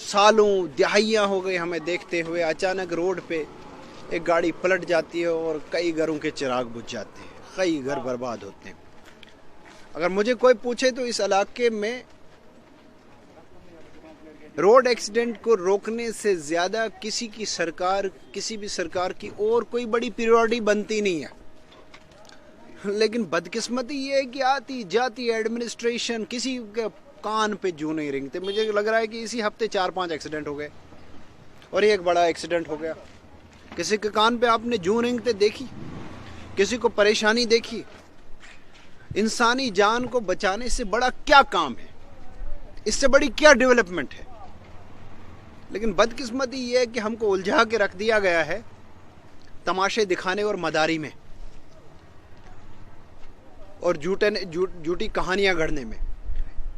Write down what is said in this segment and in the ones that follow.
सालों दहाइयाँ हो गए हमें देखते हुए, अचानक रोड पे एक गाड़ी पलट जाती है और कई घरों के चिराग बुझ जाते हैं, कई घर बर्बाद होते हैं। अगर मुझे कोई पूछे तो इस इलाके में रोड एक्सीडेंट को रोकने से ज़्यादा किसी भी सरकार की और कोई बड़ी प्रायोरिटी बनती नहीं है। लेकिन बदकिस्मती ये है कि आती जाती एडमिनिस्ट्रेशन किसी के कान पे जू नहीं रेंगते। मुझे लग रहा है कि इसी हफ्ते 4-5 एक्सीडेंट हो गए और ये एक बड़ा एक्सीडेंट हो गया। किसी के कान पे आपने जू रेंगते देखी? किसी को परेशानी देखी? इंसानी जान को बचाने से बड़ा क्या काम है? इससे बड़ी क्या डेवलपमेंट है? लेकिन बदकिस्मती ये है कि हमको उलझा के रख दिया गया है तमाशे दिखाने और मदारी में और झूठी कहानियां गढ़ने में।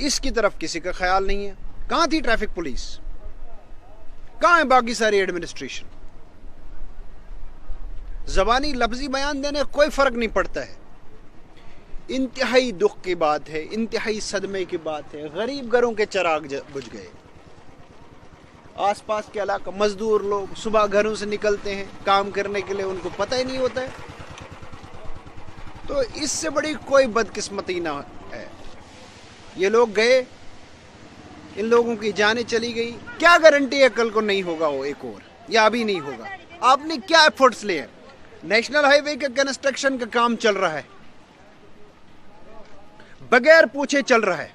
इसकी तरफ किसी का ख्याल नहीं है। कहां थी ट्रैफिक पुलिस? कहां है बाकी सारी एडमिनिस्ट्रेशन? ज़बानी लफ्जी बयान देने कोई फर्क नहीं पड़ता है। इंतहाई दुख की बात है, इंतहाई सदमे की बात है। गरीब घरों के चिराग बुझ गए। आसपास के इलाका मजदूर लोग सुबह घरों से निकलते हैं काम करने के लिए, उनको पता ही नहीं होता है। तो इससे बड़ी कोई बदकिस्मती ना है। ये लोग गए, इन लोगों की जानें चली गई। क्या गारंटी है कल को नहीं होगा वो एक और, या अभी नहीं होगा? आपने क्या एफर्ट्स लिए? नेशनल हाईवे के कंस्ट्रक्शन का काम चल रहा है, बगैर पूछे चल रहा है।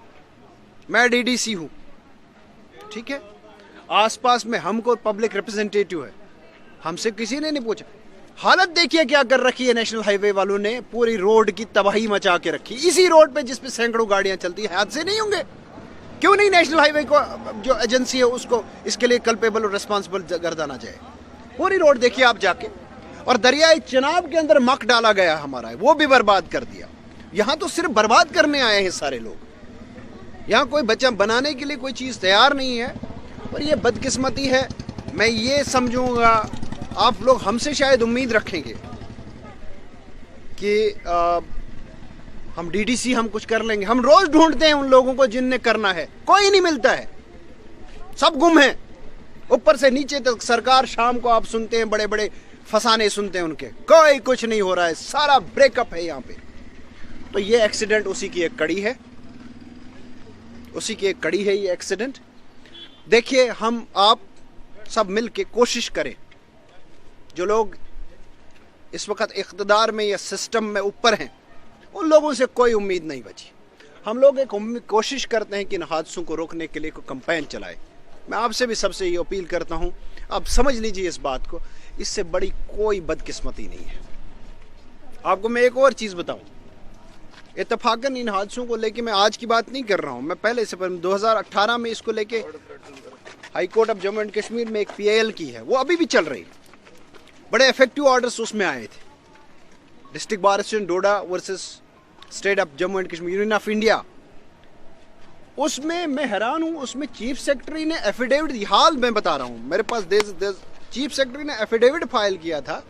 मैं डीडीसी हूं, ठीक है। आसपास में हमको पब्लिक रिप्रेजेंटेटिव है, हमसे किसी ने नहीं पूछा। हालत देखिए क्या कर रखी है नेशनल हाईवे वालों ने। पूरी रोड की तबाही मचा के रखी। इसी रोड पे जिस पे सैकड़ों गाड़ियां चलती है, हादसे नहीं होंगे? क्यों नहीं नेशनल हाईवे को जो एजेंसी है उसको इसके लिए कल्पेबल और रिस्पॉन्सिबल गर्दाना जाए? पूरी रोड देखिए आप जाके। और दरियाई चिनाब के अंदर मक डाला गया हमारा है, वो भी बर्बाद कर दिया। यहाँ तो सिर्फ बर्बाद करने आए हैं सारे लोग। यहाँ कोई बच्चा बनाने के लिए कोई चीज़ तैयार नहीं है। और ये बदकिस्मती है। मैं ये समझूंगा, आप लोग हमसे शायद उम्मीद रखेंगे कि हम डीडीसी हम कुछ कर लेंगे। हम रोज ढूंढते हैं उन लोगों को जिनने करना है, कोई नहीं मिलता है, सब गुम है। ऊपर से नीचे तक सरकार, शाम को आप सुनते हैं बड़े बड़े फसाने सुनते हैं उनके, कोई कुछ नहीं हो रहा है, सारा ब्रेकअप है यहाँ पे। तो ये एक्सीडेंट उसी की एक कड़ी है, उसी की एक कड़ी है ये एक्सीडेंट। देखिए, हम आप सब मिल के कोशिश करें। जो लोग इस वक्त इख्तिदार में या सिस्टम में ऊपर हैं, उन लोगों से कोई उम्मीद नहीं बची। हम लोग एक कोशिश करते हैं कि इन हादसों को रोकने के लिए कोई कैंपेन चलाए। मैं आपसे भी सबसे ये अपील करता हूँ, आप समझ लीजिए इस बात को, इससे बड़ी कोई बदकिस्मती नहीं है। आपको मैं एक और चीज़ बताऊँ, इत्तफाकन इन हादसों को लेके मैं आज की बात नहीं कर रहा हूँ, मैं पहले से 2018 में इसको लेके high court of Jammu and Kashmir में एक PIL की है, वो अभी भी चल रही है। बड़े इफेक्टिव ऑर्डर्स उसमें आए थे। District bar association Doda versus state of Jammu and Kashmir, union of India. उसमें मैं हैरान हूँ, उसमें चीफ सेक्रेटरी ने एफिडेविट, हाल मैं बता रहा हूँ, मेरे पास चीफ सेक्रेटरी ने एफिडेविट फाइल किया था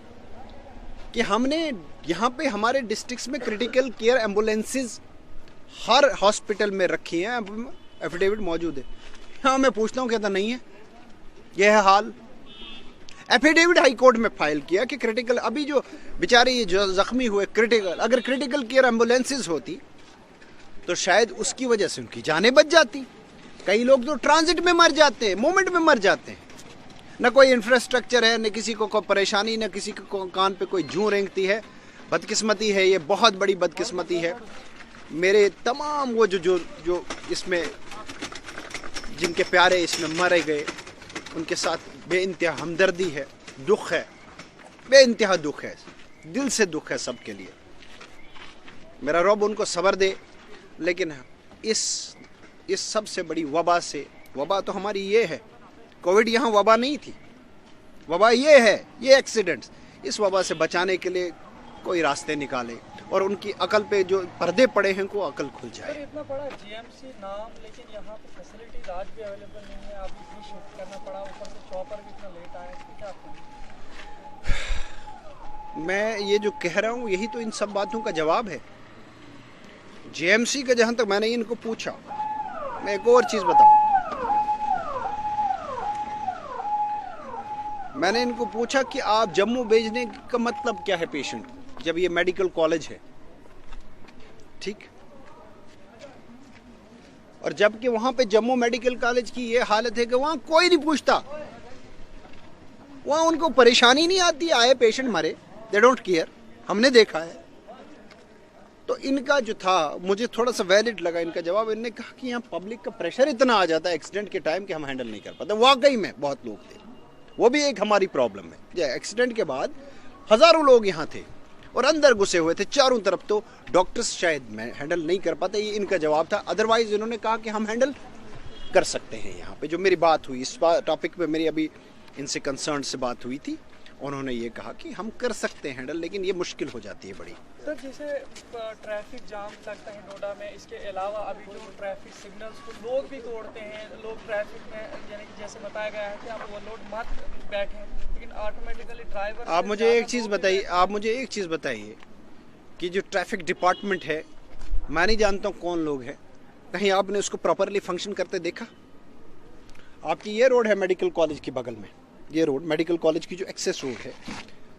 कि हमने यहाँ पे हमारे डिस्ट्रिक्ट्स में क्रिटिकल केयर एम्बुलेंसेज हर हॉस्पिटल में रखी हैं। एफिडेविट मौजूद है। हाँ, मैं पूछता हूँ, कहता नहीं है। यह है हाल। एफिडेविट हाई कोर्ट में फाइल किया कि क्रिटिकल, अभी जो बेचारे ये जो जख्मी हुए क्रिटिकल, अगर क्रिटिकल केयर एम्बुलेंसेज होती तो शायद उसकी वजह से उनकी जानें बच जाती। कई लोग तो ट्रांजिट में मर जाते हैं, मोमेंट में मर जाते हैं। न कोई इंफ्रास्ट्रक्चर है, न किसी को कोई परेशानी, न किसी को कान पे कोई जूं रेंगती है। बदकिस्मती है, ये बहुत बड़ी बदकिस्मती है। मेरे तमाम वो जो इसमें जिनके प्यारे इसमें मरे गए, उनके साथ बेइंतहा हमदर्दी है, दुख है, बेइंतहा दुख है, दिल से दुख है सबके लिए। मेरा रब उनको सब्र दे। लेकिन इस सबसे बड़ी वबा से, वबा तो हमारी ये है, कोविड यहाँ वबा नहीं थी, वबा ये है, ये एक्सीडेंट्स। इस वबा से बचाने के लिए कोई रास्ते निकाले और उनकी अकल पे जो पर्दे पड़े हैं को अकल खुल जाए। इतना बड़ा GMC नाम, लेकिन यहाँ पे फैसिलिटीज आज भी अवेलेबल नहीं है। अभी भी शिफ्ट करना पड़ा, ऊपर से चॉपर भी इतना लेट आया, इसकी क्या करूं? मैं ये जो कह रहा हूँ यही तो इन सब बातों का जवाब है। GMC का जहाँ तक मैंने इनको पूछा, मैं एक और चीज़ बताऊँ, मैंने इनको पूछा कि आप जम्मू भेजने का मतलब क्या है पेशेंट, जब ये मेडिकल कॉलेज है, ठीक। और जबकि वहां पे जम्मू मेडिकल कॉलेज की ये हालत है कि वहां कोई नहीं पूछता, वहां उनको परेशानी नहीं आती, आए पेशेंट मरे, दे डोंट केयर, हमने देखा है। तो इनका जो था, मुझे थोड़ा सा वैलिड लगा इनका जवाब। इन्होंने कहा कि यहाँ पब्लिक का प्रेशर इतना आ जाता है एक्सीडेंट के टाइम कि हम हैंडल नहीं कर पाते। वाकई में बहुत लोग थे, वो भी एक हमारी प्रॉब्लम है। एक्सीडेंट के बाद हजारों लोग यहाँ थे और अंदर घुसे हुए थे चारों तरफ, तो डॉक्टर्स शायद हैंडल नहीं कर पाते, ये इनका जवाब था। अदरवाइज इन्होंने कहा कि हम हैंडल कर सकते हैं। यहाँ पे जो मेरी बात हुई इस टॉपिक पे, मेरी अभी इनसे कंसर्न से बात हुई थी, उन्होंने ये कहा कि हम कर सकते हैं हैंडल, लेकिन ये मुश्किल हो जाती है बड़ी। सर जैसे ट्रैफिक जाम लगता है नोएडा में, इसके अलावा अभी जो ट्रैफिक सिग्नल्स को लोग भी तोड़ते हैं, लोग ट्रैफिक में, यानी कि जैसे बताया गया है कि आप ओवरलोड मत बैठें, लेकिन ऑटोमेटिकली ड्राइवर। आप मुझे एक चीज़ बताइए कि जो ट्रैफिक डिपार्टमेंट है, मैं नहीं जानता हूँ कौन लोग हैं, कहीं आपने उसको प्रॉपरली फंक्शन करते देखा? आपकी ये रोड है मेडिकल कॉलेज के बगल में, ये रोड मेडिकल कॉलेज की जो एक्सेस रोड है,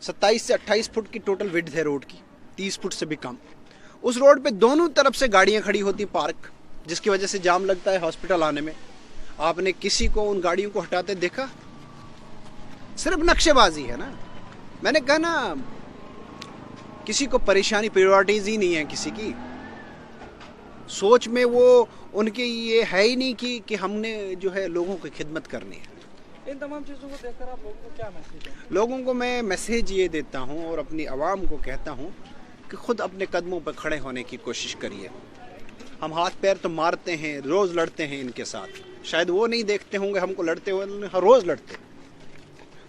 27 से 28 फुट की टोटल विड्थ है रोड की, 30 फुट से भी कम। उस रोड पे दोनों तरफ से गाड़ियां खड़ी होती पार्क, जिसकी वजह से जाम लगता है हॉस्पिटल आने में। आपने किसी को उन गाड़ियों को हटाते देखा? सिर्फ नक्शेबाजी है ना। मैंने कहा ना, किसी को परेशानी, प्रायोरिटीज ही नहीं है किसी की सोच में, वो उनके ये है ही नहीं कि हमने जो है लोगों की खिदमत करनी है। इन तमाम चीज़ों को देखकर आप लोगों को क्या मैसेज है? लोगों को मैं मैसेज ये देता हूँ और अपनी आवाम को कहता हूँ कि खुद अपने कदमों पर खड़े होने की कोशिश करिए। हम हाथ पैर तो मारते हैं, रोज़ लड़ते हैं इनके साथ, शायद वो नहीं देखते होंगे हमको लड़ते हुए, हर रोज़ लड़ते।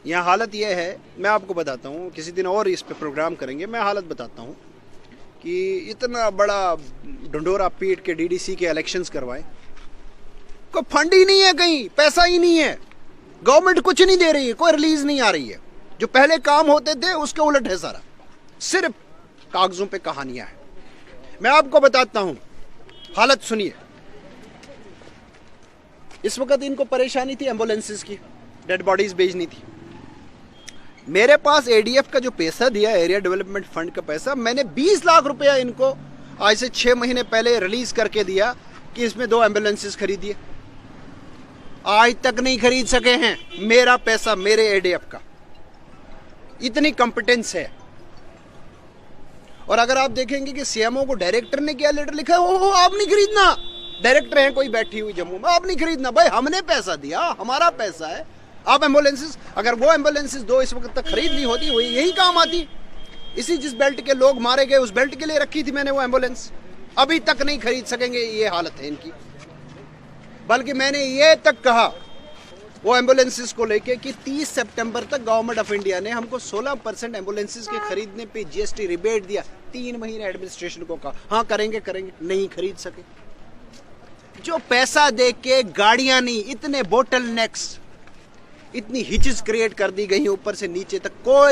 यहाँ हालत ये है, मैं आपको बताता हूँ, किसी दिन और इस पे प्रोग्राम करेंगे, मैं हालत बताता हूँ कि इतना बड़ा ढंडोरा पीट के डीडीसी के इलेक्शंस करवाए, कोई फंड ही नहीं है, कहीं पैसा ही नहीं है, गवर्नमेंट कुछ नहीं दे रही है, कोई रिलीज नहीं आ रही है। जो पहले काम होते थे उसके उलट है सारा, सिर्फ कागजों पे कहानियां हैं। मैं आपको बताता हूं, हालत सुनिए। इस वक्त इनको परेशानी थी एम्बुलेंसेस की, डेड बॉडीज भेजनी थी। मेरे पास एडीएफ का जो पैसा दिया, एरिया डेवलपमेंट फंड का पैसा, मैंने 20 लाख रुपया इनको आज से 6 महीने पहले रिलीज करके दिया कि इसमें 2 एम्बुलेंसेस खरीदिए। आज तक नहीं खरीद सके हैं। मेरा पैसा, मेरे एडीएफ का, इतनी कॉम्पिटेंस है। और अगर आप देखेंगे कि सीएमओ को डायरेक्टर ने क्या लेटर लिखा है, ओहो आप नहीं खरीदना, डायरेक्टर है कोई बैठी हुई जम्मू में, आप नहीं खरीदना भाई, हमने पैसा दिया, हमारा पैसा है। आप एम्बुलेंसेस, अगर वो एम्बुलेंसेस 2 इस वक्त तक खरीद ली होती, वही यही काम आती। इसी जिस बेल्ट के लोग मारे गए उस बेल्ट के लिए रखी थी मैंने वो एम्बुलेंस, अभी तक नहीं खरीद सकेंगे, ये हालत है इनकी। बल्कि मैंने ये तक कहा वो एम्बुलेंसेस को लेके कि 30 सितंबर तक गवर्नमेंट ऑफ इंडिया ने हमको 16% एम्बुलेंसेस के खरीदने पे जीएसटी रिबेट दिया। 3 महीने एडमिनिस्ट्रेशन को कहा हाँ करेंगे, नहीं खरीद सके। जो पैसा दे के गाड़ियां नहीं, इतने बोटल नेक्स, इतनी हिचेस क्रिएट कर दी गई ऊपर से नीचे तक, कोई